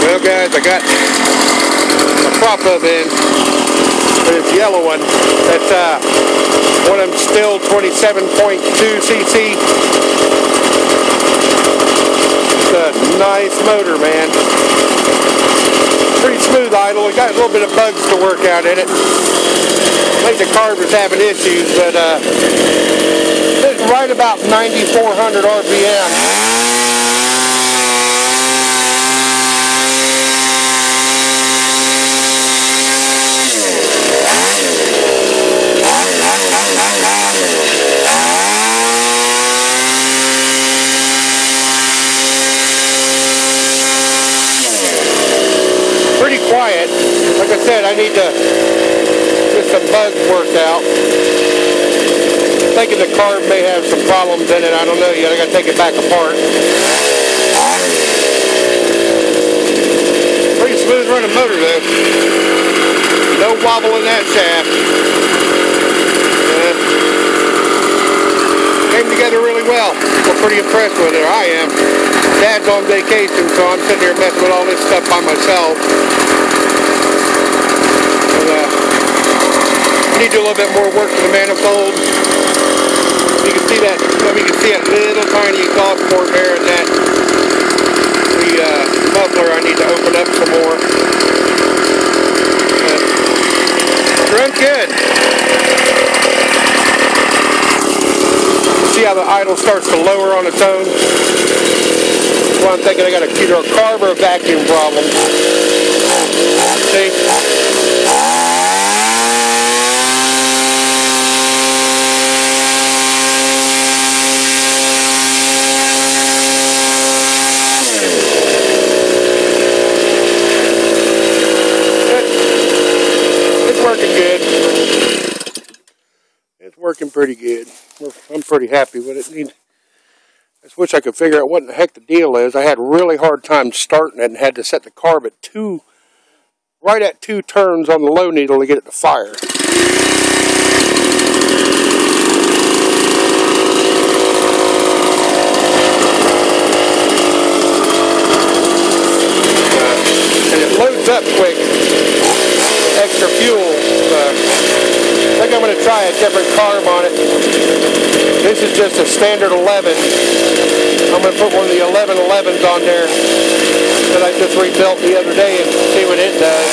Well guys, I got a prop hub in for this yellow one. That's one of them Stihl 27.2 cc. It's a nice motor, man. Pretty smooth idle. It got a little bit of bugs to work out in it. I think the carb is having issues, but it's right about 9,400 RPM. Pretty quiet. Like I said, I need to get some bugs worked out. I'm thinking the carb may have some problems in it. I don't know yet. I got to take it back apart. Pretty smooth running motor though. No wobble in that shaft. Came together really well. We're pretty impressed with it. I am. Dad's on vacation, so I'm sitting here messing with all this stuff by myself. I need to do a little bit more work to the manifold. You can see that. You can see a little tiny exhaust port there, and that the muffler I need to open up some more. It runs good. See how the idle starts to lower on its own? Well, I'm thinking I got either a carb or a vacuum problem. See? It's working good. It's working pretty good. I'm pretty happy with it. I just wish I could figure out what the heck the deal is. I had a really hard time starting it and had to set the carb at right at 2 turns on the low needle to get it to fire. And it loads up quick. Extra fuel. I think I'm going to try a different carb on it. This is just a standard 11. I'm going to put one of the 1111s on there that I just rebuilt the other day and see what it does.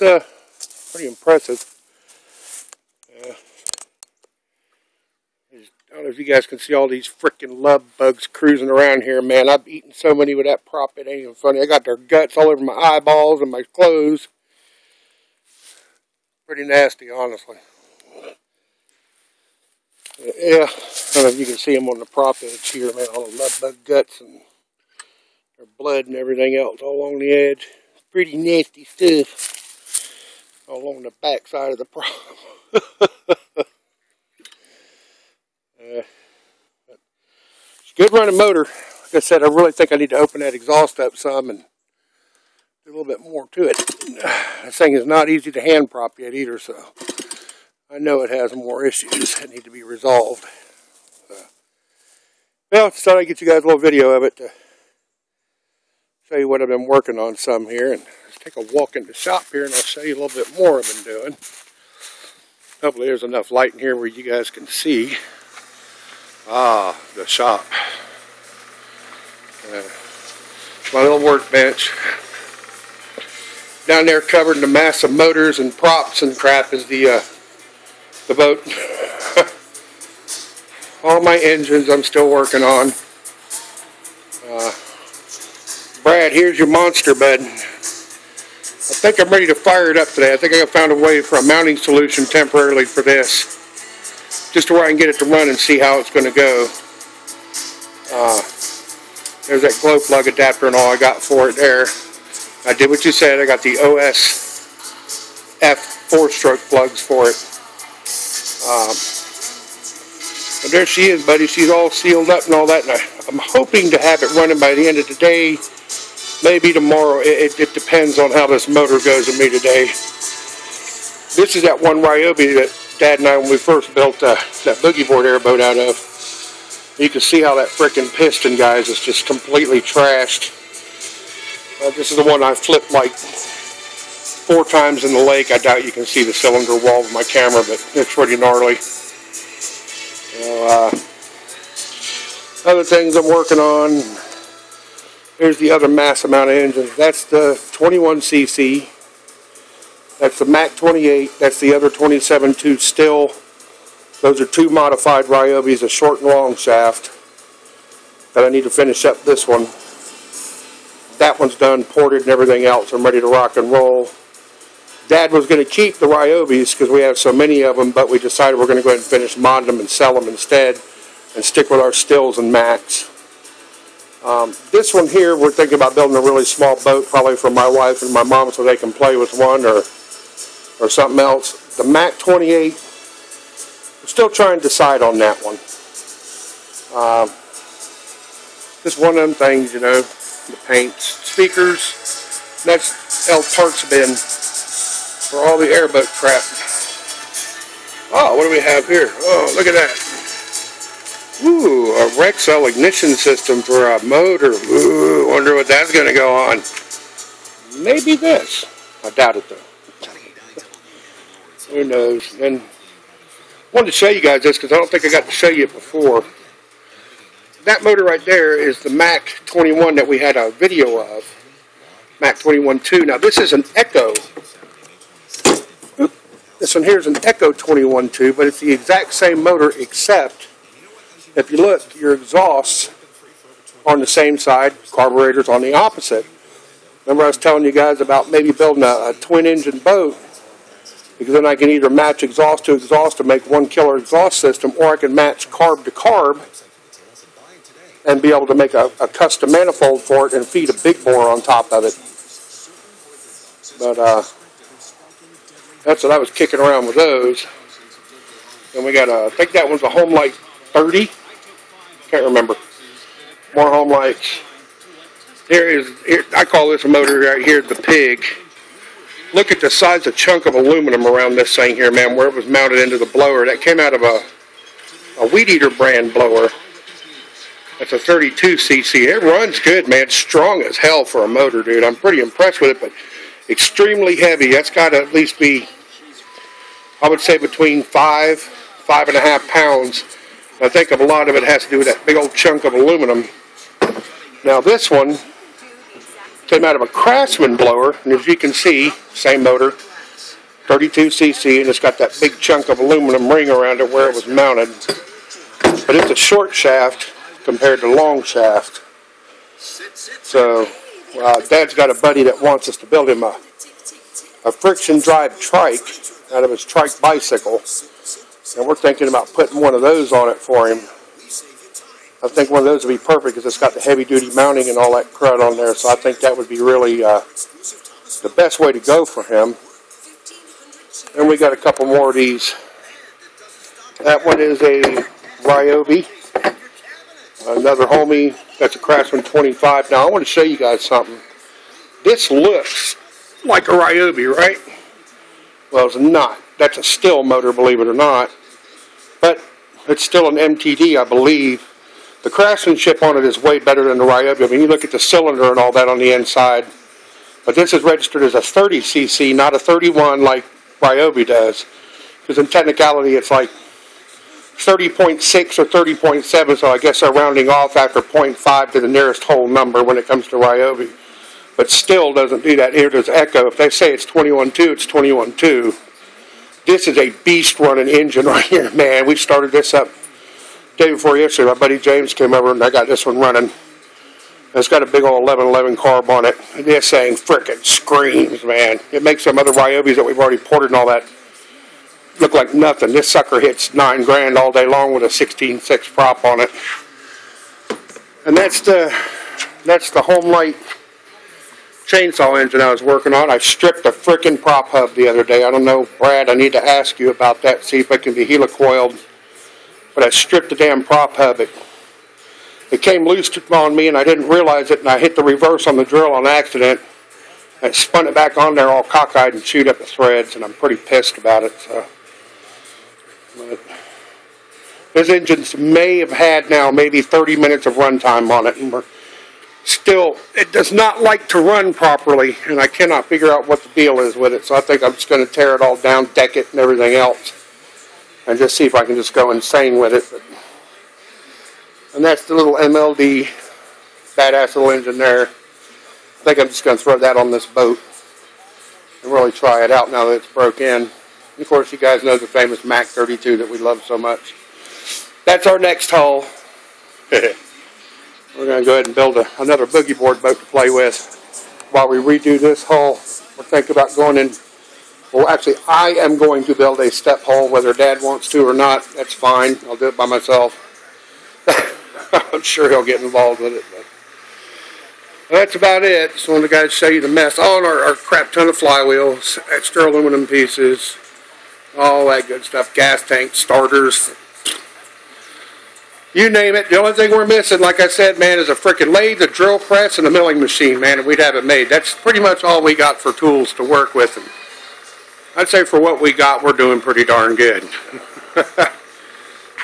It's pretty impressive. I don't know if you guys can see all these freaking love bugs cruising around here, man. I've eaten so many with that prop, it ain't even funny. I got their guts all over my eyeballs and my clothes. Pretty nasty, honestly. Yeah, I don't know if you can see them on the prop edge here, man. All the love bug guts and their blood and everything else all along the edge. Pretty nasty stuff. All along the back side of the prop. It's a good running motor. Like I said, I really think I need to open that exhaust up some and do a little bit more to it. This thing is not easy to hand prop yet either, so I know it has more issues that need to be resolved. Well, just thought I'd get you guys a little video of it to show you what I've been working on some here. And let's take a walk in the shop here and I'll show you a little bit more I've been doing. Hopefully there's enough light in here where you guys can see. Ah, the shop. My little workbench. Down there covered in a mass of motors and props and crap is the boat. All my engines I'm still working on. Brad, here's your monster bed. I think I'm ready to fire it up today. I think I found a way for a mounting solution temporarily for this. Just to where I can get it to run and see how it's going to go. There's that glow plug adapter and all I got for it there. I did what you said. I got the OS F 4-stroke plugs for it. And there she is, buddy. She's all sealed up and all that. And I'm hoping to have it running by the end of the day. Maybe tomorrow. It depends on how this motor goes with me today. This is that one Ryobi that Dad and I, when we first built that boogie board airboat out of. You can see how that frickin' piston, guys, is just completely trashed. This is the one I flipped like 4 times in the lake. I doubt you can see the cylinder wall with my camera, but it's pretty gnarly. Other things I'm working on. Here's the other mass amount of engines. That's the 21cc. That's the Mach 28. That's the other 27.2 Stihl. Those are 2 modified Ryobis, a short and long shaft. But I need to finish up this one. That one's done, ported and everything else. I'm ready to rock and roll. Dad was going to keep the Ryobis because we have so many of them, but we decided we're going to go ahead and finish modding them and sell them instead and stick with our Stihls and Macs. This one here, we're thinking about building a really small boat, probably for my wife and my mom, so they can play with one or something else. The Mach 28, we're still trying to decide on that one. Just one of them things, you know, the paints, speakers. That's L parts bin for all the airboat crap. Oh, what do we have here? Oh, look at that. Ooh, a Rexel ignition system for a motor. Ooh, wonder what that's going to go on. Maybe this. I doubt it, though. Who knows? And I wanted to show you guys this because I don't think I got to show you it before. That motor right there is the Mach 21 that we had a video of. Mach 21.2. Now, this is an Echo. This one here is an Echo 21.2, but it's the exact same motor except if you look, your exhausts on the same side, carburetors on the opposite. Remember I was telling you guys about maybe building a twin-engine boat, because then I can either match exhaust to exhaust to make one killer exhaust system, or I can match carb to carb and be able to make a custom manifold for it and feed a big bore on top of it. But that's what I was kicking around with those. And we got I think that one's a Homelight 30. Can't remember. More home lights. Here, I call this motor right here the pig. Look at the size of chunk of aluminum around this thing here, man, where it was mounted into the blower. That came out of a Weed Eater brand blower. That's a 32cc. It runs good, man. It's strong as hell for a motor, dude. I'm pretty impressed with it, but extremely heavy. That's got to at least be, I would say, between 5.5 pounds. I think a lot of it has to do with that big old chunk of aluminum. Now this one came out of a Craftsman blower, and as you can see, same motor, 32cc, and it's got that big chunk of aluminum ring around it where it was mounted. But it's a short shaft compared to long shaft. So Dad's got a buddy that wants us to build him a friction drive trike out of his trike bicycle. And we're thinking about putting one of those on it for him. I think one of those would be perfect because it's got the heavy-duty mounting and all that crud on there. So I think that would be really the best way to go for him. And we got a couple more of these. That one is a Ryobi. Another homie, that's a Craftsman 25. Now I want to show you guys something. This looks like a Ryobi, right? Well, it's not. That's a Stihl motor, believe it or not. But it's still an MTD, I believe. The craftsmanship on it is way better than the Ryobi. I mean, you look at the cylinder and all that on the inside. But this is registered as a 30cc, not a 31 like Ryobi does. Because in technicality, it's like 30.6 or 30.7, so I guess they're rounding off after 0.5 to the nearest whole number when it comes to Ryobi. But Stihl doesn't do that. Here does Echo. If they say it's 21.2, it's 21.2. This is a beast running engine right here, man. We started this up the day before yesterday. My buddy James came over and I got this one running. It's got a big old 1111 carb on it. This thing frickin' screams, man. It makes some other Ryobis that we've already ported and all that look like nothing. This sucker hits $9 grand all day long with a 16.6 prop on it. And that's the Homelight chainsaw engine I was working on. I stripped the frickin' prop hub the other day. I don't know, Brad, I need to ask you about that, see if it can be helicoiled. But I stripped the damn prop hub. it came loose on me and I didn't realize it, and I hit the reverse on the drill on accident. I spun it back on there all cockeyed and chewed up the threads, and I'm pretty pissed about it. So, but this engine may have had now maybe 30 minutes of runtime on it, and we're still, it does not like to run properly, and I cannot figure out what the deal is with it. So I think I'm just going to tear it all down, deck it, and everything else, and just see if I can just go insane with it. But, and that's the little MLD badass little engine there. I think I'm just going to throw that on this boat and really try it out now that it's broke in. And of course, you guys know the famous Mac 32 that we love so much. That's our next hull. We're going to go ahead and build another boogie board boat to play with. While we redo this hull, we're thinking about going in. Well, actually, I am going to build a step hull, whether Dad wants to or not. That's fine. I'll do it by myself. I'm sure he'll get involved with it. But that's about it. Just wanted to guys show you the mess. Oh, and our crap ton of flywheels, extra aluminum pieces, all that good stuff. Gas tank, starters, you name it. The only thing we're missing, like I said, man, is a freaking lathe, a drill press, and a milling machine, man, and we'd have it made. That's pretty much all we got for tools to work with. And I'd say for what we got, we're doing pretty darn good.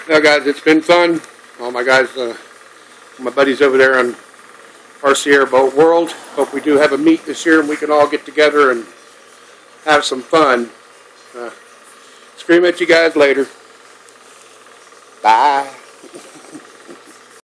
Now, guys, it's been fun. All my guys, my buddies over there on RC Airboat World. Hope we do have a meet this year and we can all get together and have some fun. Scream at you guys later. Bye.